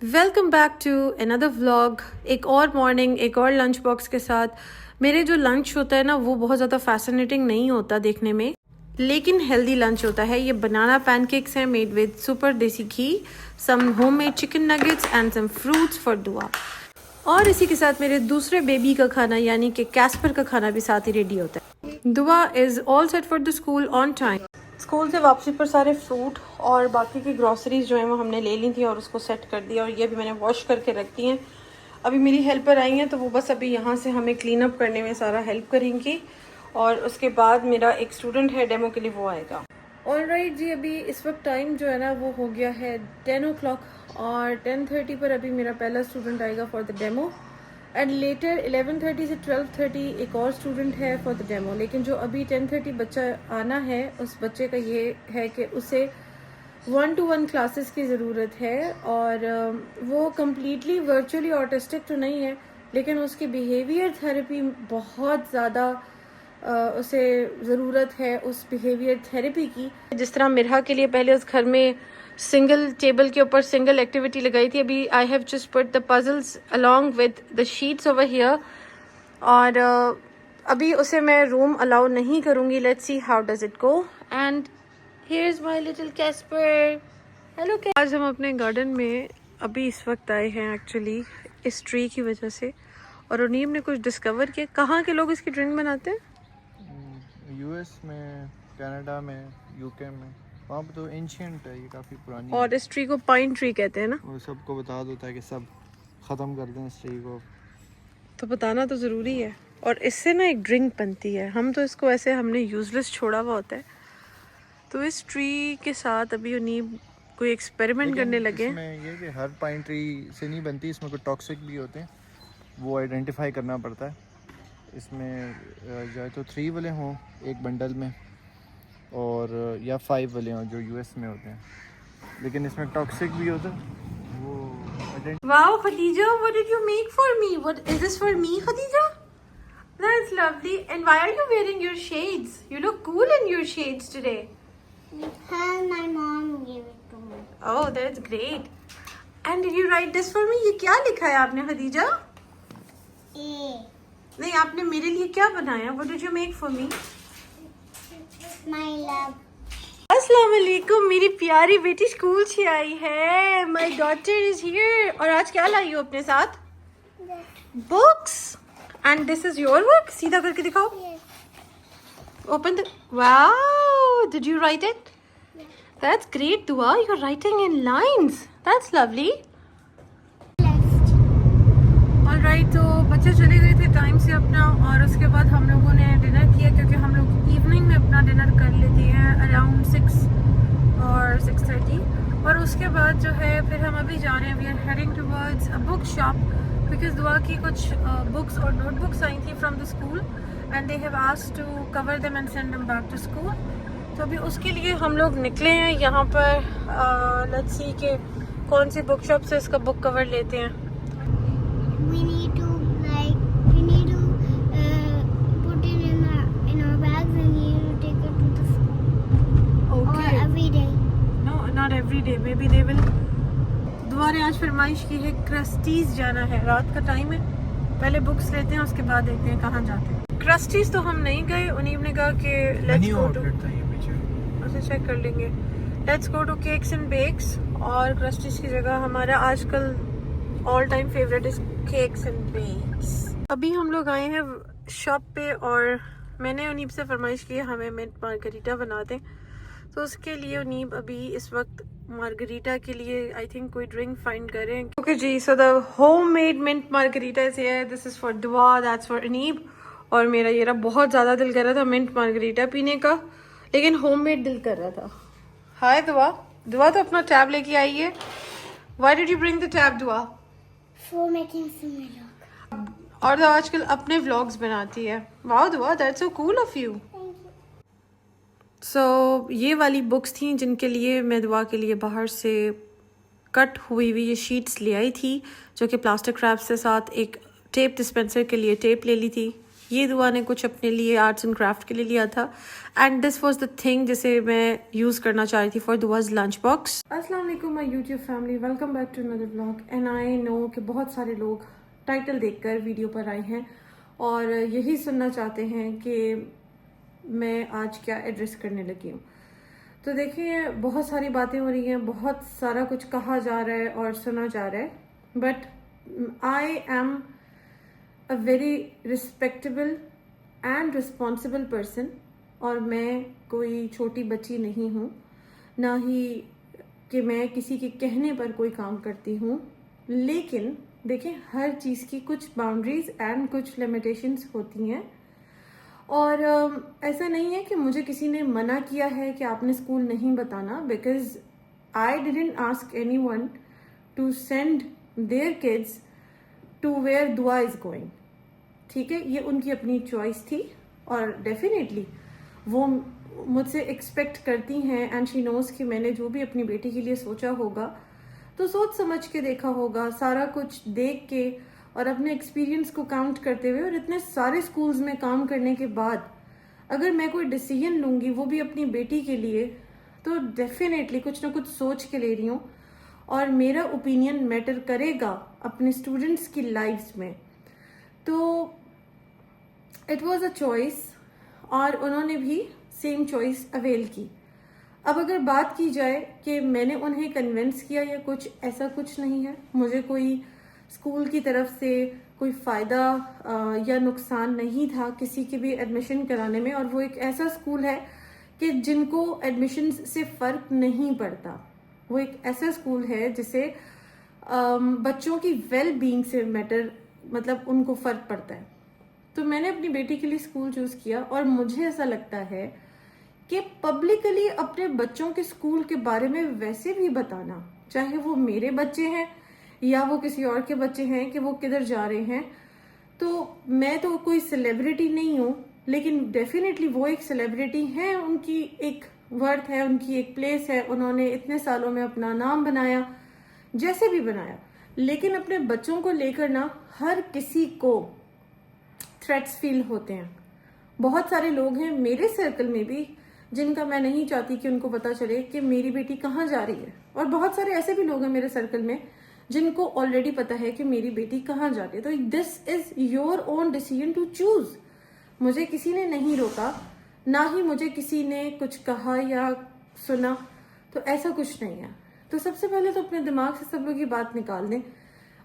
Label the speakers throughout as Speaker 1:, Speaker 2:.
Speaker 1: Welcome back to another vlog. एक और morning, एक और लंच बॉक्स के साथ। मेरे जो लंच होता है ना, वो बहुत ज़्यादा फैसिनेटिंग नहीं होता देखने में, लेकिन हेल्दी लंच होता है। ये बनाना पैनकेक्स हैं made with super desi ghee, some homemade chicken nuggets and some fruits for Dua. और इसी के साथ मेरे दूसरे बेबी का खाना यानी कि कैस्पर का खाना भी साथ ही रेडी होता है। दुआ is all set for the school on time. School से वापसी पर सारे फ्रूट और बाकी की ग्रॉसरीज जो हैं वो हमने ले ली थी और उसको सेट कर दिया, और ये भी मैंने वॉश करके रख दी हैं। अभी मेरी हेल्पर आई हैं तो वो बस अभी यहाँ से हमें क्लीन अप करने में सारा हेल्प करेंगी, और उसके बाद मेरा एक स्टूडेंट है डेमो के लिए, वो आएगा। ऑलराइट जी, अभी इस वक्त टाइम जो है ना वो हो गया है 10 o'clock, और 10:30 पर अभी मेरा पहला स्टूडेंट आएगा for the demo, and later 11:30 से 12:30 एक और स्टूडेंट है फॉर द डेमो। लेकिन जो अभी 10:30 बच्चा आना है, उस बच्चे का ये है कि उसे 1-to-1 क्लासेस की ज़रूरत है, और वो कम्प्लीटली वर्चुअली ऑटिस्टिक तो नहीं है, लेकिन उसकी बिहेवियर थेरेपी बहुत ज़्यादा उसे ज़रूरत है उस बिहेवियर थेरेपी की। जिस तरह मिरहा के लिए पहले उस घर में सिंगल टेबल के ऊपर सिंगल एक्टिविटी लगाई थी, अभी I have just put the puzzles along with the sheets over here, और अभी उसे मैं रूम अलाउ नहीं करूँगी। Let's see how does it go. And here is my little Caspar. Hello. आज हम अपने गार्डन में अभी इस वक्त आए हैं एक्चुअली इस ट्री की वजह से, और उनीम ने कुछ डिस्कवर किया। कहाँ के लोग इसकी ड्रिंक बनाते हैं?
Speaker 2: यूएस में, कनाडा में, यूके में, वहाँ पे तो एंशियंट है, ये काफ़ी पुरानी
Speaker 1: और इस ट्री को पाइन ट्री कहते हैं ना।
Speaker 2: वो सबको बता देता है कि सब ख़त्म कर दें इस ट्री को।
Speaker 1: तो बताना तो ज़रूरी है। और इससे ना एक ड्रिंक बनती है। हम तो इसको ऐसे हमने यूजलेस छोड़ा हुआ होता है। तो इस ट्री के साथ अभी उनीब कोई एक्सपेरिमेंट करने लगे।
Speaker 2: इसमें ये कि हर पाइन ट्री से नहीं बनती, इसमें कुछ टॉक्सिक भी होते हैं, वो आइडेंटिफाई करना पड़ता है। इसमें या तो 3 वाले हों एक बंडल में, और या 5 वाले हों जो यूएस में होते हैं, लेकिन इसमें टॉक्सिक भी होता है वो।
Speaker 1: Wow, Khadija, what did you make for me? What is this for me, Khadija? That's lovely. And why are you wearing your shades? You look cool in your shades today.
Speaker 3: Because my mom gave it to me.
Speaker 1: Oh, that's great. And did you write this for me? ये क्या लिखा है आपने, Khadija?
Speaker 3: A.
Speaker 1: नहीं, आपने मेरे लिए क्या बनाया? What did you make for me?
Speaker 3: My love.
Speaker 1: अस्सलाम वालेकुम, मेरी प्यारी बेटी स्कूल से आई है। My daughter is here. और आज क्या लाई हो अपने साथ? Books. And this is your work. सीधा करके दिखाओ।
Speaker 3: Yes.
Speaker 1: Open the. Wow, did you write it? That's great Dua, you are writing in lines. That's lovely.
Speaker 3: Left.
Speaker 1: Alright, तो बच्चे चले गए थे टाइम से अपना, और उसके बाद हम लोगों ने डिनर किया, क्योंकि हम लोग इवनिंग में अपना डिनर कर लेते हैं अराउंड 6 और 6:30। और उसके बाद जो है फिर हम अभी जा रहे हैं, we are heading towards a book shop, because Dua की कुछ बुक्स और नोटबुक्स आई थी from the school, and they have asked to cover them and send them back to school. तो अभी उसके लिए हम लोग निकले हैं यहाँ पर। लेट्स सी कि कौन सी बुक शॉप से इसका बुक कवर लेते हैं।
Speaker 3: We need to put it in our bags and we need to take it to the school. Or every day.
Speaker 1: No, not every day. Maybe they will. दोबारा आज फरमाइश की है क्रस्टीज जाना है, रात का टाइम है। पहले बुक्स लेते हैं, उसके बाद देखते हैं कहाँ जाते हैं। क्रस्टीज तो हम नहीं गए। उनीब ने कहा कि लेट्स गो टू, उसे चेक कर लेंगे। Let's go to Cakes and Bakes, और क्रस्टीज की जगह हमारा आजकल all time favourite is Cakes and Bakes. अभी हम लोग आए हैं शॉप पे, और मैंने उनीब से फरमाइश की है हमें मिंट मार्गरीटा बना दें। तो उसके लिए उनीब अभी इस वक्त मार्गरीटा के लिए आई थिंक कोई ड्रिंक फाइंड करें। ओके जी, so the homemade mint margarita is here. This is for Dua, that's for Uneeb. और मेरा ये रहा, बहुत ज़्यादा दिल कर रहा था मिंट मार्गरीटा पीने का, लेकिन होममेड दिल कर रहा था। हाय दुआ। दुआ तो अपना टैब लेके आई है। Why did you bring the tab दुआ?
Speaker 3: For making some vlog.
Speaker 1: और तो आजकल अपने व्लॉग्स बनाती है। Wow Dua, that's so cool of you. So ये वाली बुक्स थी जिनके लिए मैं दुआ के लिए बाहर से कट हुई हुई ये शीट्स ले आई थी, जो कि प्लास्टिक रैप से साथ एक टेप डिस्पेंसर के लिए टेप ले ली थी। ये दुआ ने कुछ अपने लिए आर्ट्स एंड क्राफ्ट के लिए लिया था, and this was the thing जिसे मैं यूज़ करना चाह रही थी फॉर दुआज लंच बॉक्स। अस्सलाम वालेकुम my YouTube family, welcome back to another vlog. And I know कि बहुत सारे लोग टाइटल देखकर वीडियो पर आए हैं और यही सुनना चाहते हैं कि मैं आज क्या एड्रेस करने लगी हूँ। तो देखिए, बहुत सारी बातें हो रही हैं, बहुत सारा कुछ कहा जा रहा है और सुना जा रहा है, but I am a very respectable and responsible person, और मैं कोई छोटी बच्ची नहीं हूँ, ना ही कि मैं किसी के कहने पर कोई काम करती हूँ। लेकिन देखिए, हर चीज़ की कुछ बाउंड्रीज एंड कुछ लिमिटेशंस होती हैं, और ऐसा नहीं है कि मुझे किसी ने मना किया है कि आपने स्कूल नहीं बताना, because I didn't ask anyone to send their kids to where Dua is going. ठीक है, ये उनकी अपनी चॉइस थी और डेफिनेटली वो मुझसे एक्सपेक्ट करती हैं, एंड शी नोज़ कि मैंने जो भी अपनी बेटी के लिए सोचा होगा तो सोच समझ के देखा होगा, सारा कुछ देख के और अपने एक्सपीरियंस को काउंट करते हुए, और इतने सारे स्कूल्स में काम करने के बाद अगर मैं कोई डिसीजन लूँगी वो भी अपनी बेटी के लिए, तो डेफिनेटली कुछ ना कुछ सोच के ले रही हूँ, और मेरा ओपिनियन मैटर करेगा अपने स्टूडेंट्स की लाइफ्स में। तो इट वाज अ चॉइस, और उन्होंने भी सेम चॉइस अवेल की। अब अगर बात की जाए कि मैंने उन्हें कन्विंस किया या कुछ, ऐसा कुछ नहीं है। मुझे कोई स्कूल की तरफ से कोई फ़ायदा या नुकसान नहीं था किसी के भी एडमिशन कराने में, और वो एक ऐसा स्कूल है कि जिनको एडमिशन से फ़र्क नहीं पड़ता। वो एक ऐसा स्कूल है जिसे बच्चों की वेल बीइंग से मतलब उनको फ़र्क पड़ता है। तो मैंने अपनी बेटी के लिए स्कूल चूज़ किया, और मुझे ऐसा लगता है कि पब्लिकली अपने बच्चों के स्कूल के बारे में वैसे भी बताना, चाहे वो मेरे बच्चे हैं या वो किसी और के बच्चे हैं, कि वो किधर जा रहे हैं। तो मैं तो कोई सेलिब्रिटी नहीं हूँ, लेकिन डेफिनेटली वो एक सेलिब्रिटी है, उनकी एक वर्थ है, उनकी एक प्लेस है, उन्होंने इतने सालों में अपना नाम बनाया, जैसे भी बनाया। लेकिन अपने बच्चों को लेकर ना हर किसी को थ्रेट्स फील होते हैं। बहुत सारे लोग हैं मेरे सर्कल में भी जिनका मैं नहीं चाहती कि उनको पता चले कि मेरी बेटी कहाँ जा रही है, और बहुत सारे ऐसे भी लोग हैं मेरे सर्कल में जिनको ऑलरेडी पता है कि मेरी बेटी कहाँ जा रही है। तो this is your own decision to choose. मुझे किसी ने नहीं रोका, ना ही मुझे किसी ने कुछ कहा या सुना, तो ऐसा कुछ नहीं है। तो सबसे पहले तो अपने दिमाग से सब लोग ये बात निकाल दें।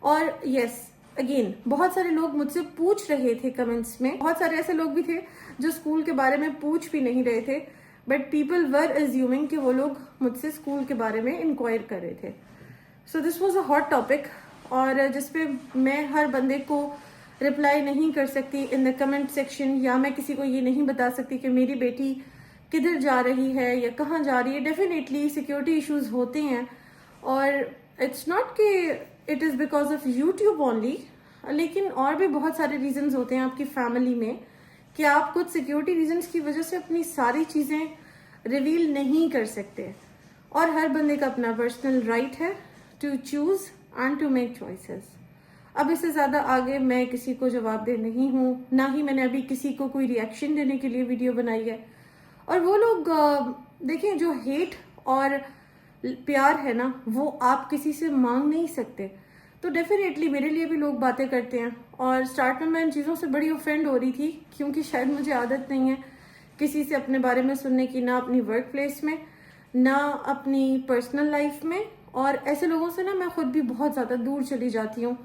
Speaker 1: और यस, अगेन, बहुत सारे लोग मुझसे पूछ रहे थे कमेंट्स में, बहुत सारे ऐसे लोग भी थे जो स्कूल के बारे में पूछ भी नहीं रहे थे, बट पीपल वर अज्यूमिंग कि वो लोग मुझसे स्कूल के बारे में इंक्वायर कर रहे थे। So this was a hot topic, और जिसपे मैं हर बंदे को रिप्लाई नहीं कर सकती इन द कमेंट सेक्शन, या मैं किसी को ये नहीं बता सकती कि मेरी बेटी किधर जा रही है या कहाँ जा रही है। डेफिनेटली सिक्योरिटी इश्यूज होते हैं, और इट्स नॉट कि it is because of YouTube only, लेकिन और भी बहुत सारे रीजंस होते हैं आपकी फैमिली में कि आप कुछ सिक्योरिटी रीजंस की वजह से अपनी सारी चीज़ें रिवील नहीं कर सकते। और हर बंदे का अपना पर्सनल राइट है to choose and to make choices. अब इससे ज़्यादा आगे मैं किसी को जवाब दे नहीं हूँ, ना ही मैंने अभी किसी को कोई रिएक्शन देने के लिए वीडियो बनाई है। और वो लोग देखें, जो हेट और प्यार है ना, वो आप किसी से मांग नहीं सकते। तो डेफिनेटली मेरे लिए भी लोग बातें करते हैं, और स्टार्ट में मैं इन चीज़ों से बड़ी ऑफेंड हो रही थी, क्योंकि शायद मुझे आदत नहीं है किसी से अपने बारे में सुनने की, ना अपनी वर्क प्लेस में, ना अपनी पर्सनल लाइफ में। और ऐसे लोगों से ना मैं खुद भी बहुत ज़्यादा दूर चली जाती हूँ,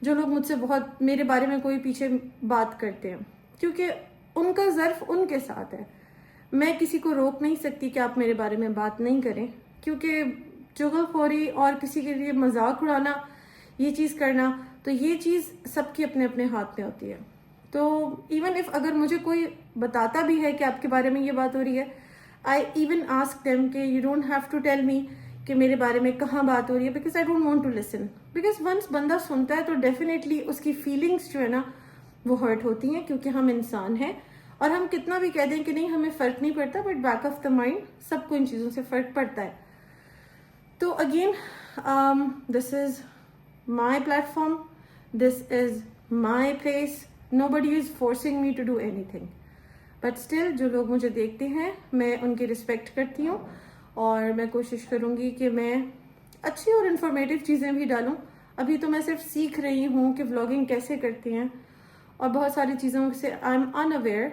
Speaker 1: जो लोग मुझसे बहुत मेरे बारे में कोई पीछे बात करते हैं, क्योंकि उनका ज़र्फ उनके साथ है। मैं किसी को रोक नहीं सकती कि आप मेरे बारे में बात नहीं करें, क्योंकि चुगलखोरी और किसी के लिए मजाक उड़ाना, ये चीज़ करना, तो ये चीज़ सबकी अपने अपने हाथ में होती है। तो इवन इफ अगर मुझे कोई बताता भी है कि आपके बारे में ये बात हो रही है, आई इवन आस्क देम कि you don't have to tell me कि मेरे बारे में कहाँ बात हो रही है, because I don't want to listen. Because once बंदा सुनता है तो डेफिनेटली उसकी फीलिंग्स जो है ना वो हर्ट होती हैं, क्योंकि हम इंसान हैं, और हम कितना भी कह दें कि नहीं हमें फ़र्क नहीं पड़ता, but back of the mind सबको इन चीज़ों से फ़र्क पड़ता है। तो again, this is my platform, this is my place, nobody is forcing me to do anything, but still जो लोग मुझे देखते हैं मैं उनकी रिस्पेक्ट करती हूँ और मैं कोशिश करूँगी कि मैं अच्छी और इन्फॉर्मेटिव चीज़ें भी डालूँ। अभी तो मैं सिर्फ सीख रही हूँ कि व्लॉगिंग कैसे करती हैं और बहुत सारी चीज़ों से आई एम अनअवेयर,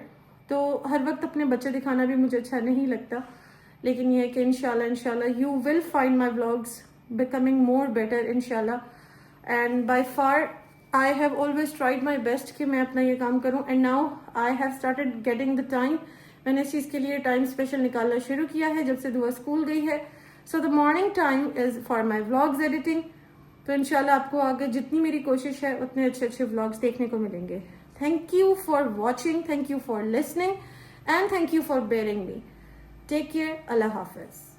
Speaker 1: तो हर वक्त अपने बच्चे दिखाना भी मुझे अच्छा नहीं लगता, लेकिन ये है कि इंशाल्लाह you will find my vlogs becoming more better इंशाल्लाह। And by far I have always tried my best कि मैं अपना ये काम करूँ, and now I have started getting the time. मैंने इस चीज़ के लिए टाइम स्पेशल निकालना शुरू किया है जब से दुआ स्कूल गई है। So the morning time is for my vlogs editing. तो इंशाल्लाह आपको आगे जितनी मेरी कोशिश है उतने अच्छे अच्छे व्लॉग्स देखने को मिलेंगे। Thank you for watching, thank you for listening, and thank you for bearing me. Take care, अल्लाह हाफिज।